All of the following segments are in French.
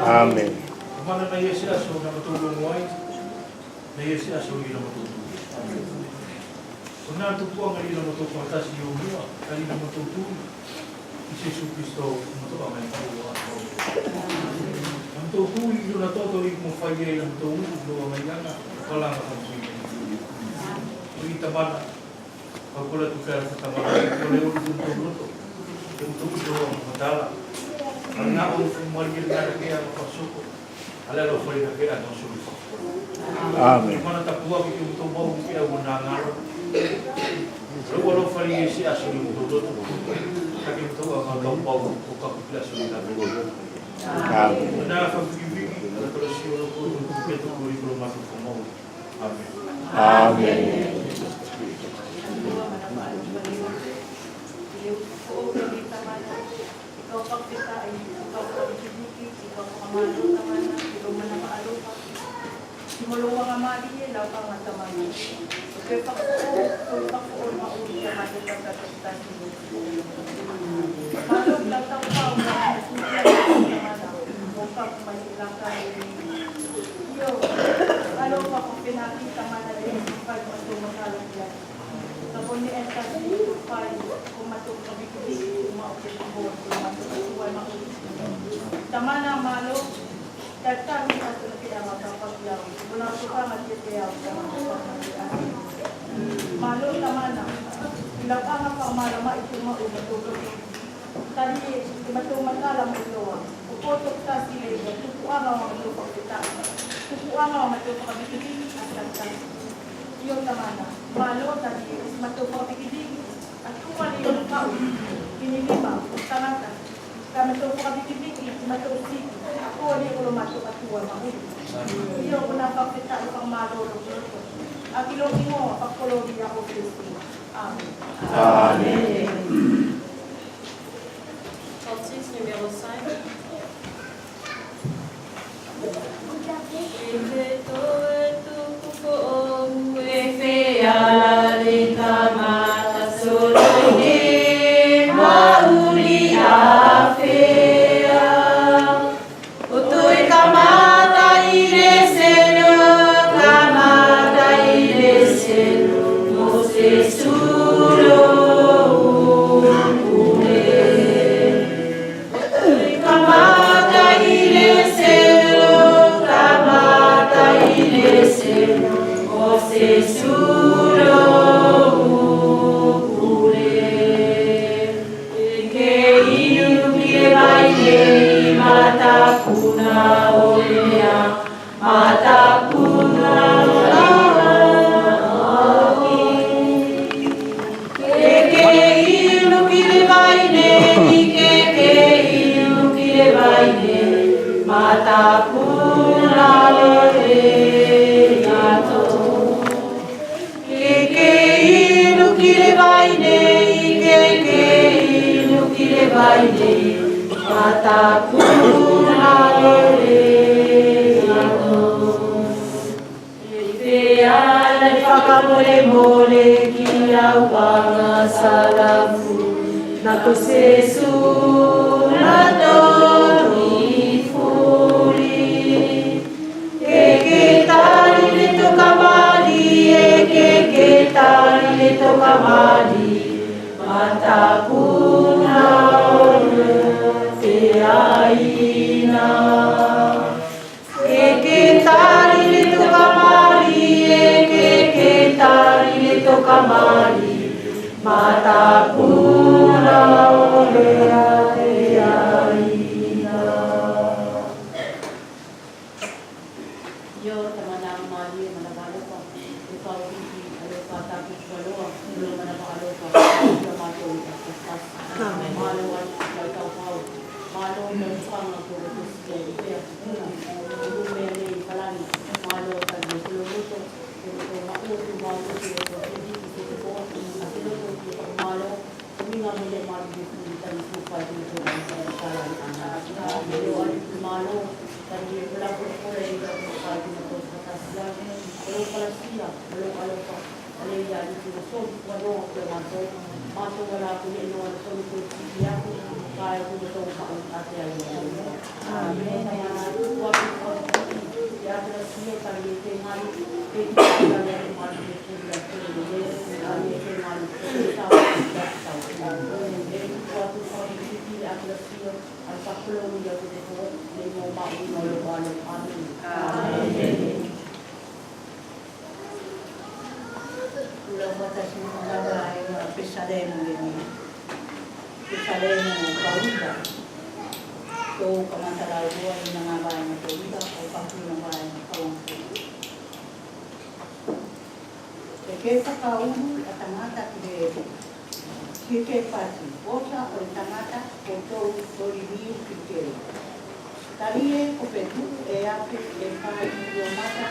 Amen. Kumana na iya sila so na matulong mo ay na iya sila so ina matulong. Kung natutuwa nga ina matulong atas iyo mo, kanina matulong. Isu Kristo matulong ang matulong. Ang tutulong ito na to, tuloy mo fire ang tutulong, doon may gana, wala ka kang suyo. Kung itaman, pagkulat ko kaya sa taman, wala yung tutulong to. Yung tutulong ang madala. Ang naon kung marigil na kaya mapasuko, alalo pa rin na kaya ang sulito. Amen. Kung manatapuwa ko yung tubaw ko kaya manangarap. Pero wala pa rin siya sulito doon. Kaya ito ang kampaw ko kapila sulito. Amen. Nakakabigibig, alakarasyon ko yung kumpleto ko rin ko matutumaw. Amen. Amen. Ikaw pagkitain, ikaw pagkibukit, ikaw pangamalu naman, ikaw manamaalo ka. Simulungan nga mali, ilaw ka nga tamanan. Kaya pakuon, mauli ka nga doon ang katakitan. Malong lataw ka, magkakasuya ka naman, huwag ka kumahilang ka. Iyo, ano pa kung pinakita man na rin, pag matumasalang yan. Tapos ni Enta, kung matukabik-bik, umaukit ang buwan, kung matukasuan, makulit. Tama na, malo, kami at kaya magkapagyaw. Mula ko ka magkitayaw, kaya magkapagyaw. Malo, tama na. Ilang ka nga pang malama, ito matulog. Tali, matumatala mo ito. Upotok ta sila ito. Tukuha nga mga matupag kita. Tukuha nga matupag kabik-bik, at kanta. Yung tama na. Malo, tali, matupag kabik-bik. At kung wala yung tao, pinilima, tangata. Kami ito po kami kibiki, matuusik. Ako wala yung lumato at tuwa mahuli. Iyo ko napakita upang malulog ito. Ang ilogi mo, pagkulogi ako Kristo. Amen. Amen. Cantique numéro 5. Mole kia wanga salafu na kusesu na doni furi eke tali leto kamali eke tali leto kamali matakuna te aina eke tali leto kamali eke tali leto kamali Matapura olea eaina. Yo teman-teman mali mana kalau kau kalau ini kalau kata kita kalau belum mana kalau kau belum ada kertas malu kalau kau malu memang aku itu sekali itu meli kalau malu tadi seluruh itu malu itu malu itu jadi itu pun itu malu kami nggak boleh malu itu dan supaya itu kalau anak malu tadi berlaku oleh kalau kertas belum kalau siap belum kalau ada yang itu so kalau bermasuk masuk dalam punya luar so itu dia kalau itu betul kalau ada yang ini sama waktu ya terus dia tadi tengah itu yang masuk itu dia itu malu tahu waktu itu dia terus dia apa perlu dia itu dia mau malu amin. Pulau batas mengabai pesademu ini, pesademu kauda. Tu kamantara dua ini mengabai kauda, kaupaku mengabai kauda. Kita kau tangata kiri, kita pasti. Bosa orang tangata kotor toribiu kiri. Tadi kopetu, apa mata,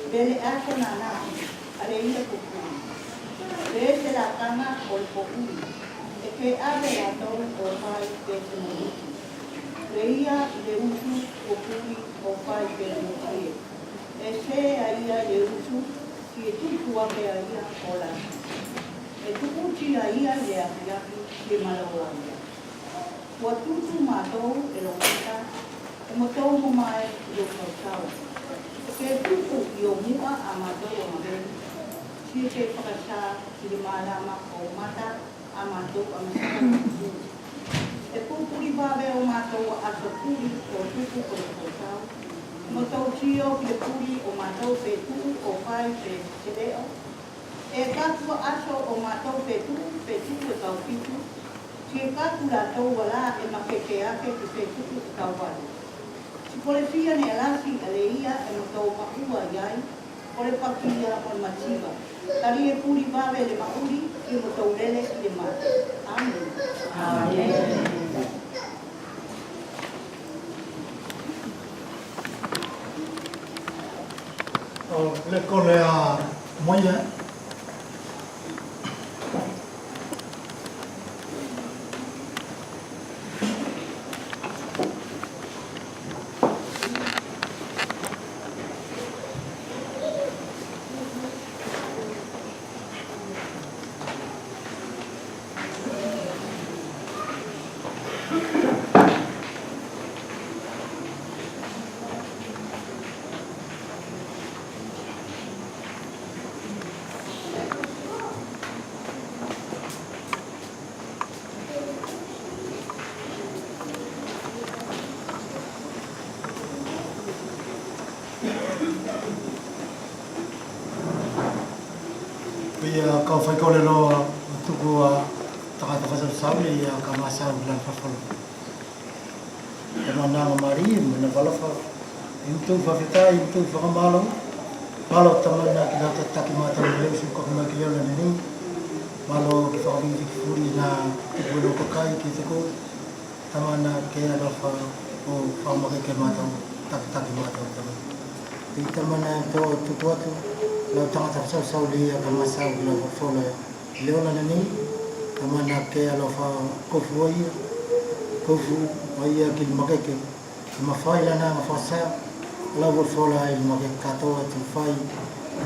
beli apa nana, ada ini kopi. Desde la cama por poco, que abre la torre por pai de su creía de uso o pai de su ese ahí de uso que tú que ahí hola tu cuchi ahí de aquella que malogania cuando tú mató el hombre como todo más lo causaba que tú yo mua amado si se pasa di malama o mata amado amado e pupuri babe o mato aso puri o tuku o kotao moto tio ke puri o mato pe tu o pai pe sedeo e kaku aso o mato pe tu e kau pitu si kaku la to wala e makeke ake ke pe tu kau wale si polisia ne alasi aleia e moto pakua yai ore pakia o machiva tari e puri babe le mauri e motourele le mate. Amen. Amen. Le kole a moia. Ia kau fai kole lo tuku taka sabi ia kamasa bulan fafalo. Temana mari mana balafa itu fafita itu fakamalo malo tamana kita taki mata leu su ko ma kiyo na ni malo kita kami furi na tuku lo kai kita ko tamana ke alafa o fama ke mata taki mata tamana. Di tamana to tuku tu lo tanga sau dia kamasa bulan fafalo leona ni kamana ke alafa kofu ia ki makeke mafai lana mafasa la fola il makekato tu fai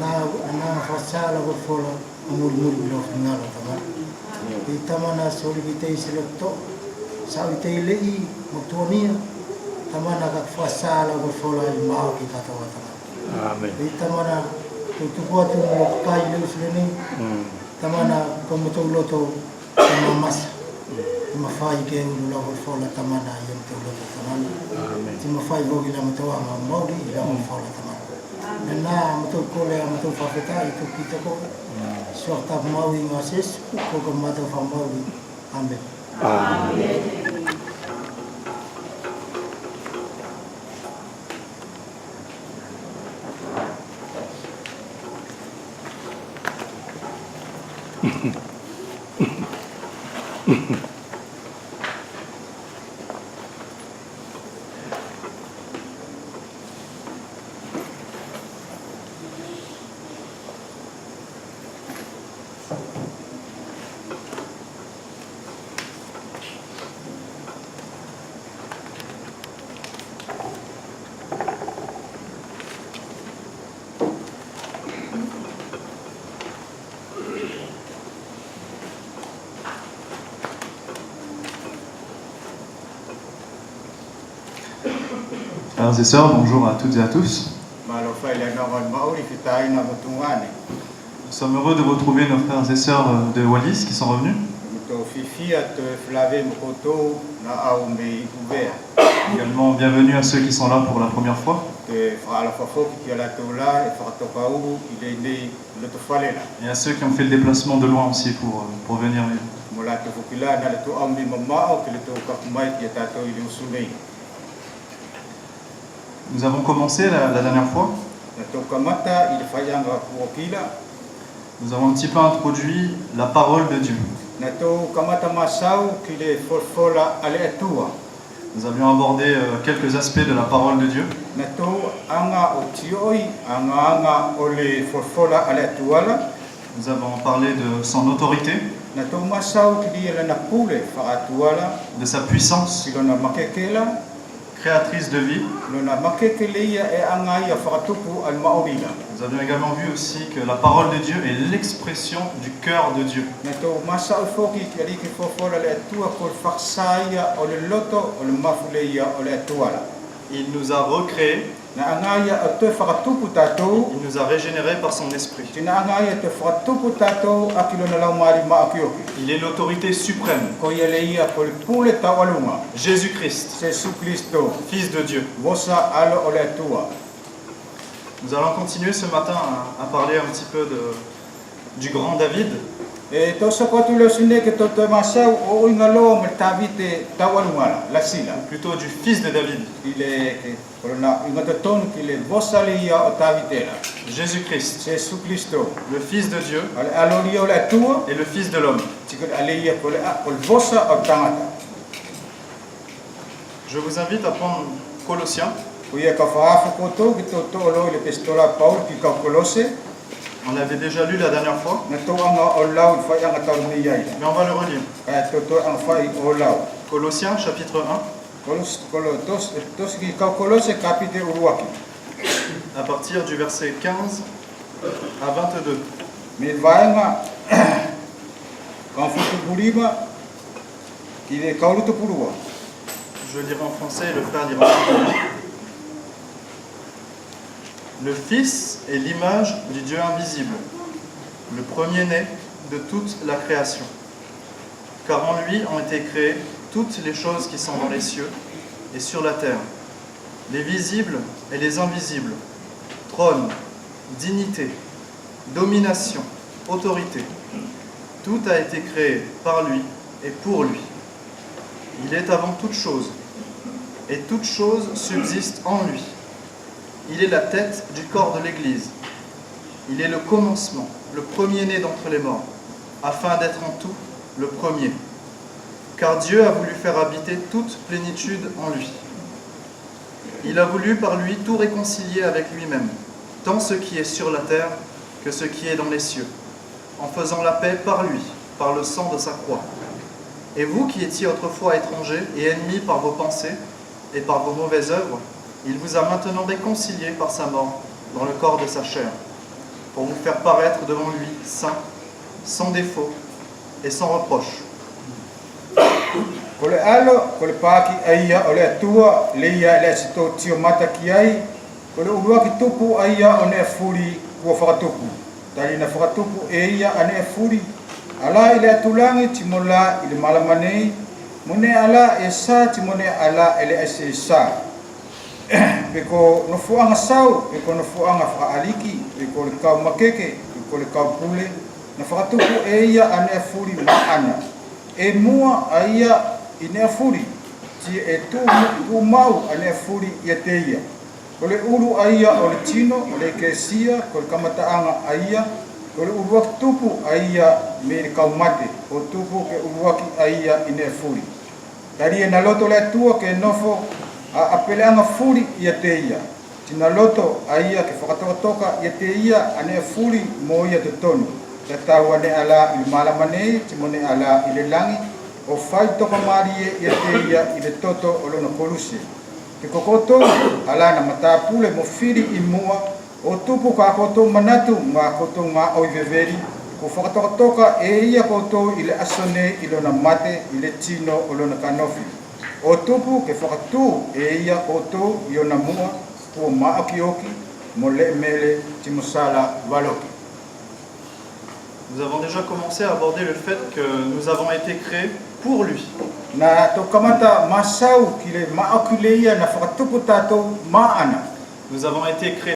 na mafasa la fola mul lo finalo tama itamana solivite selotto savite lei motonia tamana ka fasa la fola il makekato tama amen itamana tu kuatu kai le usleni tamana como to loto mamas mafai ke ulu la fola tamana yang te ulu tamana ti mafai vogi la mtawa ma mauri la fola tamana Nena matou kole a matou whawheta i tu kitako. Sorta maui ngases, ko matou whamaui. Amen. Amen. Frères et sœurs, bonjour à toutes et à tous. Nous sommes heureux de retrouver nos frères et sœurs de Wallis qui sont revenus. Également, bienvenue à ceux qui sont là pour la première fois. Et à ceux qui ont fait le déplacement de loin aussi pour venir. Nous avons commencé la dernière fois. Nous avons un petit peu introduit la parole de Dieu. Nous avions abordé quelques aspects de la parole de Dieu. Nous avons parlé de son autorité, de sa puissance créatrice de vie. Nous avions également vu aussi que la parole de Dieu est l'expression du cœur de Dieu. Il nous a recréés. Il nous a régénérés par son esprit. Il est l'autorité suprême. Jésus-Christ, Fils de Dieu. Nous allons continuer ce matin à parler un petit peu du grand David. Plutôt du fils de David. Jésus-Christ, le Fils de Dieu et le Fils de l'homme. Je vous invite à prendre Colossiens. On l'avait déjà lu la dernière fois, mais on va le relire. Colossiens chapitre 1, à partir du verset 15 à 22. Je lirai en français et le frère lira en français. Le Fils est l'image du Dieu invisible, le premier-né de toute la création. Car en lui ont été créées toutes les choses qui sont dans les cieux et sur la terre, les visibles et les invisibles, trône, dignité, domination, autorité. Tout a été créé par lui et pour lui. Il est avant toute chose, et toute chose subsiste en lui. Il est la tête du corps de l'Église. Il est le commencement, le premier-né d'entre les morts, afin d'être en tout le premier. Car Dieu a voulu faire habiter toute plénitude en lui. Il a voulu par lui tout réconcilier avec lui-même, tant ce qui est sur la terre que ce qui est dans les cieux, en faisant la paix par lui, par le sang de sa croix. Et vous qui étiez autrefois étrangers et ennemis par vos pensées et par vos mauvaises œuvres, il vous a maintenant réconciliés par sa mort dans le corps de sa chair, pour vous faire paraître devant lui saint, sans défaut et sans reproche. pe ko no fuanga sau, pe ko no fuanga whaaliki, pe ko le kau makeke, pe ko le kau pule, na whakatupu e ia ane furi maana. E mua a ia i nea furi, ti e tu mau ane furi ia te ia. Ko le uru a ia o le tino, o le kesia, ko le kamataanga a ia, ko le uruaki tupu a ia me le kaumate, o tupu ke uruaki a ia i nea furi. Tari e na loto le atua ke nofo a peleanga furi ia te ia. Tina loto a ia ke whakatoka ia te ia ane furi mo ia te tonu. Te tau ane ala i malamanei, ti mone ala i le langi, o whai toka marie ia te ia i le toto o lona koluse. Ke kokoto ala na matapule mo firi i mua, o tupu ka koto manatu ngā koto ngā oi veveri, ko whakatoka e ia koto i le asone i lona mate i le tino o lona kanofi. O tupu ke whakatu e ia koto i ona mua, ko maaki oki, mo le mele ti mosala waloki. Nous avons déjà commencé à aborder le fait que nous avons été créés pour lui. Na to kamata masau ki le maaki le ia na whakatupu tātou maana. Nous avons été créés